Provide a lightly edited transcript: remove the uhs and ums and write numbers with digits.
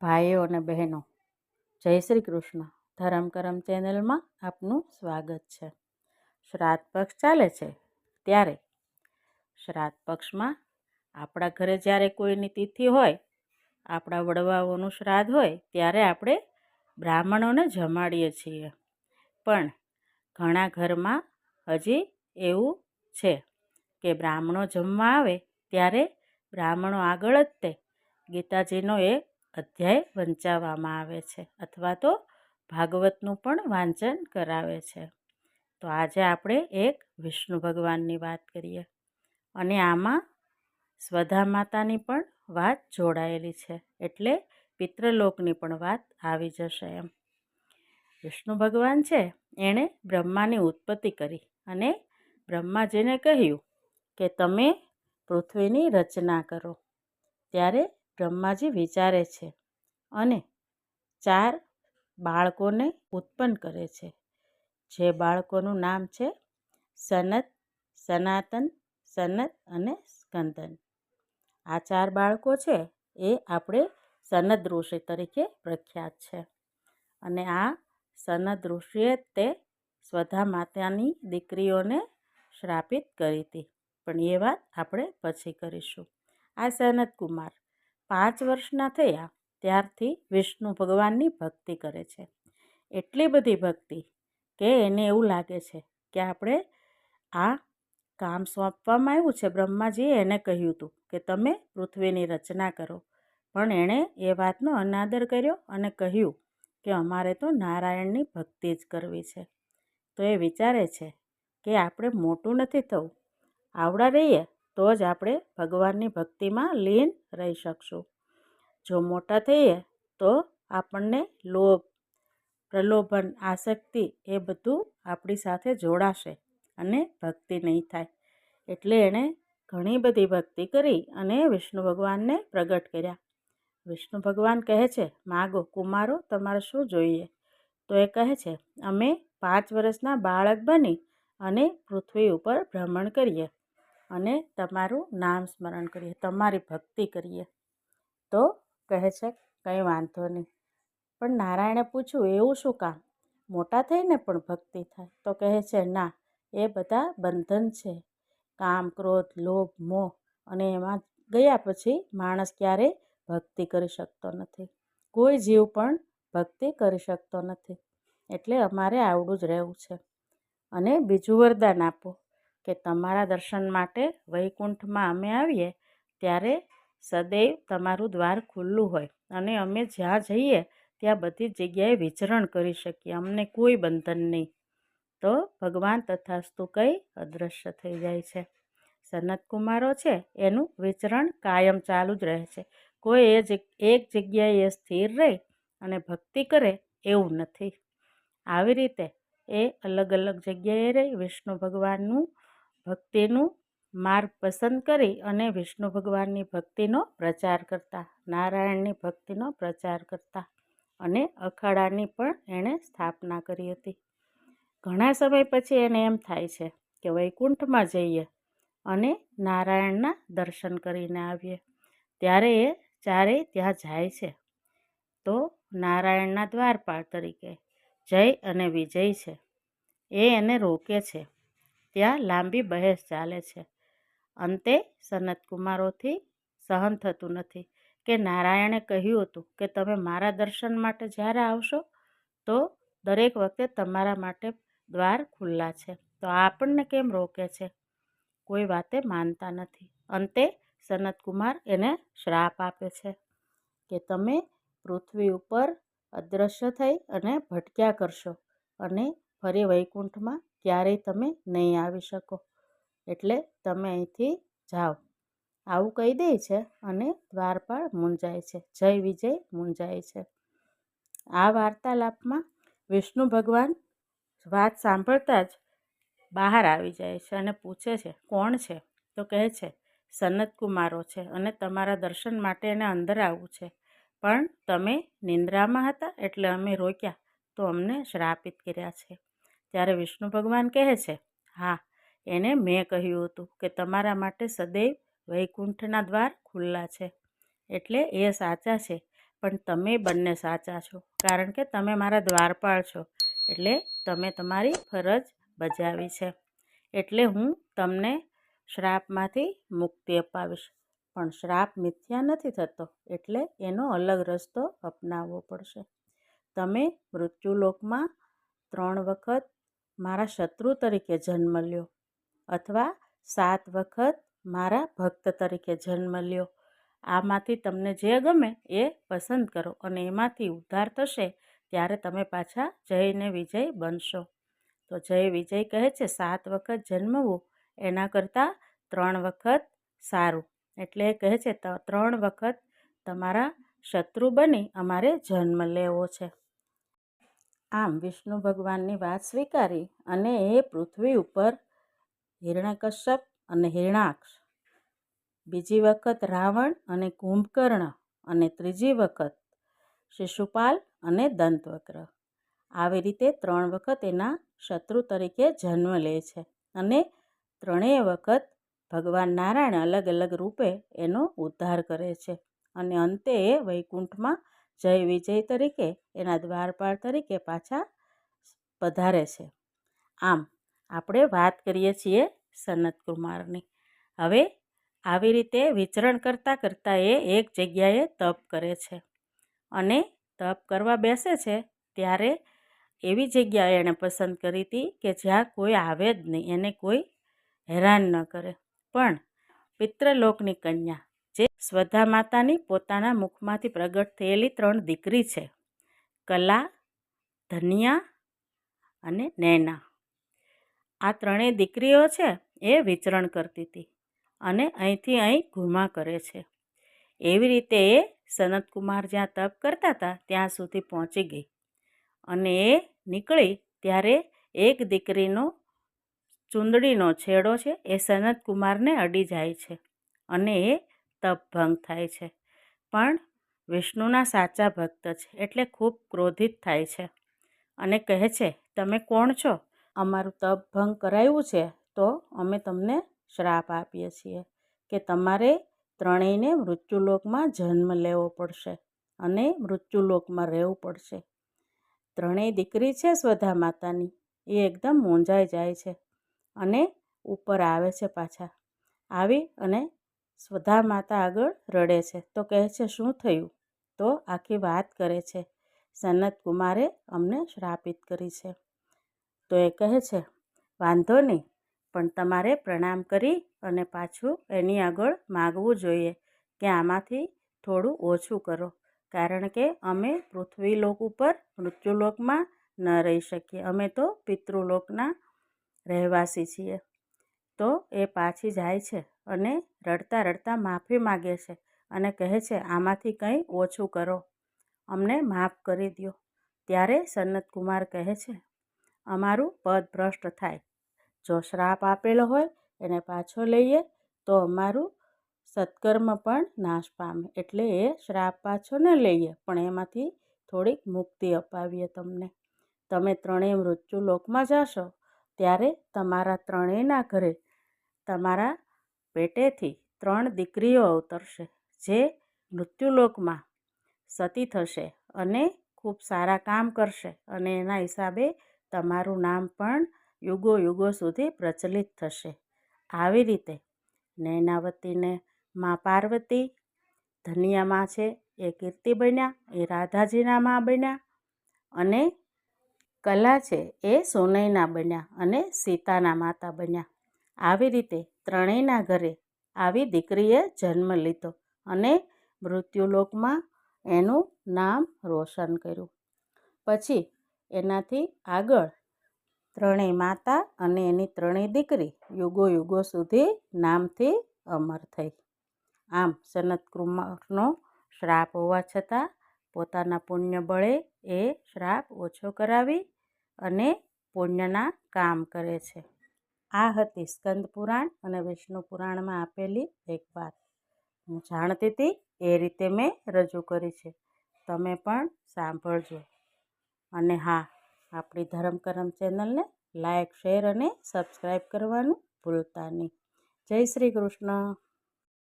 ભાઈઓ અને બહેનો, જય શ્રી કૃષ્ણ. ધરમ કરમ ચેનલમાં આપનું સ્વાગત છે. શ્રાદ્ધ પક્ષ ચાલે છે ત્યારે શ્રાદ્ધ પક્ષમાં આપણા ઘરે જ્યારે કોઈની તિથિ હોય, આપણા વડવાઓનું શ્રાદ્ધ હોય ત્યારે આપણે બ્રાહ્મણોને જમાડીએ છીએ. પણ ઘણા ઘરમાં હજી એવું છે કે બ્રાહ્મણો જમવા આવે ત્યારે બ્રાહ્મણો આગળ જ તે ગીતાજીનો એક અધ્યાય વંચાવવામાં આવે છે અથવા તો ભાગવતનું પણ વાંચન કરાવે છે. તો આજે આપણે એક વિષ્ણુ ભગવાનની વાત કરીએ અને આમાં સ્વધા માતાની પણ વાત જોડાયેલી છે, એટલે પિતૃલોકની પણ વાત આવી જશે એમ. વિષ્ણુ ભગવાન છે એણે બ્રહ્માની ઉત્પત્તિ કરી અને બ્રહ્માજીને કહ્યું કે તમે પૃથ્વીની રચના કરો. ત્યારે બ્રહ્માજી વિચારે છે અને 4 બાળકોને ઉત્પન્ન કરે છે, જે બાળકોનું નામ છે સનત, સનાતન, સનત અને સ્કંદન. આ 4 બાળકો છે એ આપણે સનત ઋષિ તરીકે પ્રખ્યાત છે. અને આ સનત ઋષિએ તે સ્વધા માતાની દીકરીઓને શ્રાપિત કરી હતી, પણ એ વાત આપણે પછી કરીશું. આ સનત કુમાર 5 વર્ષના થયા ત્યારથી વિષ્ણુ ભગવાનની ભક્તિ કરે છે. એટલી બધી ભક્તિ કે એને એવું લાગે છે કે આપણે આ કામ સોંપવામાં આવ્યું છે. બ્રહ્માજીએ એને કહ્યું હતું કે તમે પૃથ્વીની રચના કરો, પણ એણે એ વાતનો અનાદર કર્યો અને કહ્યું કે અમારે તો નારાયણની ભક્તિ જ કરવી છે. તો એ વિચારે છે કે આપણે મોટું નથી થવું, આવડા રહીએ તો જ આપણે ભગવાનની ભક્તિમાં લીન રહી શકશું. જો મોટા થઈએ તો આપણને લોભ, પ્રલોભન, આસક્તિ એ બધું આપણી સાથે જોડાશે અને ભક્તિ નહીં થાય. એટલે એણે ઘણી બધી ભક્તિ કરી અને વિષ્ણુ ભગવાનને પ્રગટ કર્યા. વિષ્ણુ ભગવાન કહે છે, માગો કુમારો, તમારે શું જોઈએ? તો એ કહે છે, અમે 5 વર્ષના બાળક બની અને પૃથ્વી ઉપર ભ્રમણ કરીએ અને તમારું નામ સ્મરણ કરીએ, તમારી ભક્તિ કરીએ. તો કહે છે કંઈ વાંધો નહીં. પણ નારાયણે પૂછ્યું, એવું શું કામ? મોટા થઈને પણ ભક્તિ થાય? તો કહે છે, ના, એ બધા બંધન છે. કામ, ક્રોધ, લોભ, મોહ, અને એમાં ગયા પછી માણસ ક્યારેય ભક્તિ કરી શકતો નથી. કોઈ જીવ પણ ભક્તિ કરી શકતો નથી. એટલે અમારે આવડું જ રહેવું છે. અને બીજું વરદાન આપો કે તમારા દર્શન માટે વૈકુંઠમાં અમે આવીએ ત્યારે સદૈવ તમારું દ્વાર ખુલ્લું હોય અને અમે જ્યાં જઈએ ત્યાં બધી જગ્યાએ વિચરણ કરી શકીએ, અમને કોઈ બંધન નહીં. તો ભગવાન તથાસ્તુ કહી અદૃશ્ય થઈ જાય છે. સનત કુમારો છે એનું વિચરણ કાયમ ચાલુ જ રહે છે. કોઈ એક જગ્યાએ સ્થિર રહે અને ભક્તિ કરે એવું નથી. આવી રીતે એ અલગ અલગ જગ્યાએ રહી વિષ્ણુ ભગવાનનું ભક્તિનું માર્ગ પસંદ કરી અને વિષ્ણુ ભગવાનની ભક્તિનો પ્રચાર કરતા, નારાયણની ભક્તિનો પ્રચાર કરતા અને અખાડાની પણ એણે સ્થાપના કરી હતી. ઘણા સમય પછી એને એમ થાય છે કે વૈકુંઠમાં જઈએ અને નારાયણના દર્શન કરીને આવીએ. ત્યારે એ ચારેય ત્યાં જાય છે. તો નારાયણના દ્વારપાળ તરીકે જય અને વિજય છે, એ એને રોકે છે. ત્યાં લાંબી બહેસ ચાલે છે. અંતે સનત કુમારોથી સહન થતું નથી કે નારાયણે કહ્યું હતું કે તમે મારા દર્શન માટે જ્યારે આવશો તો દરેક વખતે તમારા માટે દ્વાર ખુલ્લા છે, તો આપણને કેમ રોકે છે? કોઈ વાતે માનતા નથી. અંતે સનત કુમાર એને શ્રાપ આપે છે કે તમે પૃથ્વી ઉપર અદૃશ્ય થઈ અને ભટક્યા કરશો અને ફરી વૈકુંઠમાં ક્યારેય તમે નહીં આવી શકો, એટલે તમે અહીંથી જાઓ. આવું કહી દે છે અને દ્વારપાળ મૂંઝાય છે, જય વિજય મૂંઝાય છે. આ વાર્તાલાપમાં વિષ્ણુ ભગવાન વાત સાંભળતા જ બહાર આવી જાય છે અને પૂછે છે, કોણ છે? તો કહે છે, સનત કુમારો છે અને તમારા દર્શન માટે એને અંદર આવવું છે, પણ તમે નિંદ્રામાં હતા એટલે અમે રોક્યા તો અમને શ્રાપિત કર્યા છે. ત્યારે વિષ્ણુ ભગવાન કહે છે, હા, એને મેં કહ્યું હતું કે તમારા માટે સદૈવ વૈકુંઠના દ્વાર ખુલ્લા છે, એટલે એ સાચા છે. પણ તમે બંને સાચા છો, કારણ કે તમે મારા દ્વારપાળ છો, એટલે તમે તમારી ફરજ બજાવી છે, એટલે હું તમને શ્રાપમાંથી મુક્તિ અપાવીશ. પણ શ્રાપ મિથ્યા નથી થતો, એટલે એનો અલગ રસ્તો અપનાવવો પડશે. તમે મૃત્યુલોકમાં 3 વખત મારા શત્રુ તરીકે જન્મ લ્યો, અથવા 7 વખત મારા ભક્ત તરીકે જન્મ લ્યો. આમાંથી તમને જે ગમે એ પસંદ કરો, અને એમાંથી ઉદ્ધાર થશે ત્યારે તમે પાછા જયને વિજય બનશો. તો જય વિજય કહે છે 7 વખત જન્મવું એના કરતાં 3 વખત સારું. એટલે કહે છે 3 વખત તમારા શત્રુ બની અમારે જન્મ લેવો છે. આમ વિષ્ણુ ભગવાનની વાત સ્વીકારી અને એ પૃથ્વી ઉપર હિરણ્યકશ્યપ અને હિરણાક્ષ, બીજી વખત રાવણ અને કુંભકર્ણ, અને ત્રીજી વખત શિશુપાલ અને દંતવક્ર, આવી રીતે 3 વખત એના શત્રુ તરીકે જન્મ લે છે. અને 3 વખત ભગવાન નારાયણ અલગ અલગ રૂપે એનો ઉદ્ધાર કરે છે, અને અંતે એ વૈકુંઠમાં જય વિજય તરીકે એના દ્વારપાળ તરીકે પાછા પધારે છે. આમ આપણે વાત કરીએ છીએ સનત કુમારની. હવે આવી રીતે વિચરણ કરતાં કરતાં એ એક જગ્યાએ તપ કરે છે, અને તપ કરવા બેસે છે ત્યારે એવી જગ્યા એણે પસંદ કરી હતી કે જ્યાં કોઈ આવે જ નહીં, એને કોઈ હેરાન ન કરે. પણ પિતૃલોકની કન્યા, જે સ્વધા માતાની પોતાના મુખમાંથી પ્રગટ થયેલી 3 દીકરી છે, કલા, ધન્યા અને નૈના, આ 3 દીકરીઓ છે એ વિચરણ કરતી હતી અને અહીંથી અહીં ઘૂમા કરે છે. એવી રીતે એ સનત કુમાર જ્યાં તપ કરતા હતા ત્યાં સુધી પહોંચી ગઈ, અને એ નીકળી ત્યારે એક દીકરીનો ચૂંદડીનો છેડો છે એ સનત કુમારને અડી જાય છે, અને એ તપ ભંગ થાય છે. પણ વિષ્ણુના સાચા ભક્ત છે એટલે ખૂબ ક્રોધિત થાય છે, અને કહે છે તમે કોણ છો? અમારું તપ ભંગ કરાયું છે તો અમે તમને શ્રાપ આપીએ છીએ કે તમારે ત્રણેયને મૃત્યુલોકમાં જન્મ લેવો પડશે અને મૃત્યુલોકમાં રહેવું પડશે. 3 દીકરી છે સ્વધા માતાની, એ એકદમ મૂંઝાઈ જાય છે અને ઉપર આવે છે પાછા. આવી અને સ્વધા માતા આગળ રડે છે, તો કહે છે શું થયું? તો આખી વાત કરે છે, સનત કુમારે અમને શ્રાપિત કરી છે. તો એ કહે છે વાંધો નહીં, પણ તમારે પ્રણામ કરી અને પાછું એની આગળ માગવું જોઈએ કે આમાંથી થોડું ઓછું કરો, કારણ કે અમે પૃથ્વીલોક ઉપર મૃત્યુલોકમાં ન રહી શકીએ, અમે તો પિતૃલોકના રહેવાસી છીએ. તો એ પાછી જાય છે અને રડતા રડતા માફી માગે છે અને કહે છે આમાંથી કંઈ ઓછું કરો, અમને માફ કરી દો. ત્યારે સનત કુમાર કહે છે અમારું પદ ભ્રષ્ટ થાય, જો શ્રાપ આપેલો હોય એને પાછો લઈએ તો અમારું સત્કર્મ પણ નાશ પામે, એટલે એ શ્રાપ પાછો ન લઈએ પણ એમાંથી થોડીક મુક્તિ અપાવીએ તમને. તમે 3 મૃત્યુલોકમાં જશો ત્યારે તમારા 3ના ઘરે તમારા પેટેથી 3 દીકરીઓ અવતરશે, જે મૃત્યુલોકમાં સતી થશે અને ખૂબ સારા કામ કરશે, અને એના હિસાબે તમારું નામ પણ યુગો યુગો સુધી પ્રચલિત થશે. આવી રીતે નૈનાવતીને મા પાર્વતી, ધનિયા છે એ કીર્તિ બન્યા, એ રાધાજીના મા બન્યા, અને કલા છે એ સોનૈના બન્યા અને સીતાના માતા બન્યા. આવી રીતે 3ના ઘરે આવી દીકરીએ જન્મ લીધો અને મૃત્યુલોકમાં એનું નામ રોશન કર્યું. પછી એનાથી આગળ 3 માતા અને એની 3 દીકરી યુગો યુગો સુધી નામથી અમર થઈ. આમ સનત કુમારનો શ્રાપ હોવા છતાં પોતાના પુણ્ય બળે એ શ્રાપ ઓછો કરાવી અને પુણ્યના કામ કરે છે. આ હતી સ્કંદ પુરાણ અને વિષ્ણુ પુરાણમાં આપેલી એક વાત. હું જાણતી હતી એ રીતે મેં રજૂ કરી છે, તમે પણ સાંભળજો. અને હા, આપણી ધર્મ કરમ ચેનલને લાઈક, શેર અને સબસ્ક્રાઈબ કરવાનું ભૂલતા નહીં. જય શ્રી કૃષ્ણ.